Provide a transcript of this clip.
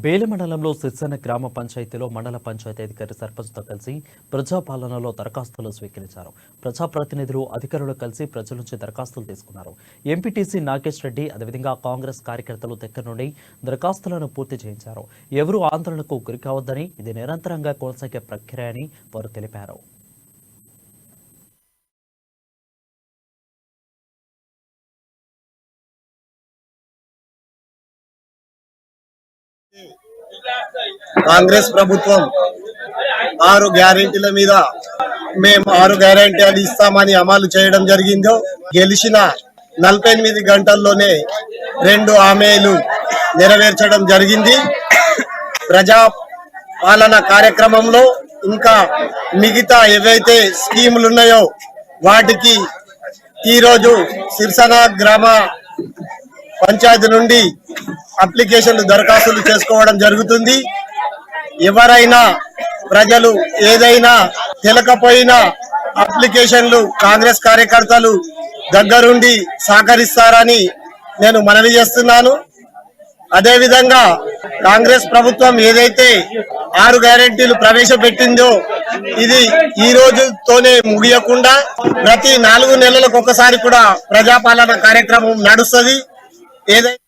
బేలి మండలంలో సిర్సన గ్రామ పంచాయతీలో మండల పంచాయతీ అధికారి సర్పంచ్తో కలిసి ప్రజాపాలనలో దరఖాస్తులు స్వీకరించారు. ప్రజాప్రతినిధులు అధికారులు కలిసి ప్రజల నుంచి దరఖాస్తులు తీసుకున్నారు. ఎంపీటీసీ నాగేష్ రెడ్డి అదేవిధంగా కాంగ్రెస్ కార్యకర్తలు దగ్గర నుండి దరఖాస్తులను పూర్తి చేయించారు. ఎవరూ ఆందోళనకు గురి కావద్దని, ఇది నిరంతరంగా కొనసాగే ప్రక్రియ అని వారు తెలిపారు. కాంగ్రెస్ ప్రభుత్వం 6 గ్యారెంటీల మీద మేము 6 గ్యారెంటీలు ఇస్తామని అమలు చేయడం జరిగిందో గెలిచిన 48 గంటల్లోనే 2 హామీలు నెరవేర్చడం జరిగింది. ప్రజా పాలన కార్యక్రమంలో ఇంకా మిగతా ఏవైతే స్కీములు ఉన్నాయో వాటికి ఈరోజు సిర్సన గ్రామ పంచాయతీ నుండి అప్లికేషన్లు దరఖాస్తులు చేసుకోవడం జరుగుతుంది. ఎవరైనా ప్రజలు ఏదైనా తెలకపోయినా అప్లికేషన్లు కాంగ్రెస్ కార్యకర్తలు దగ్గరుండి సహకరిస్తారని నేను మనవి చేస్తున్నాను. అదేవిధంగా కాంగ్రెస్ ప్రభుత్వం ఏదైతే 6 గ్యారెంటీలు ప్రవేశపెట్టిందో ఇది ఈ రోజుతోనే ముగియకుండా ప్రతి 4 నెలలకు ఒకసారి కూడా ప్రజాపాలన కార్యక్రమం నడుస్తుంది. ఏదైతే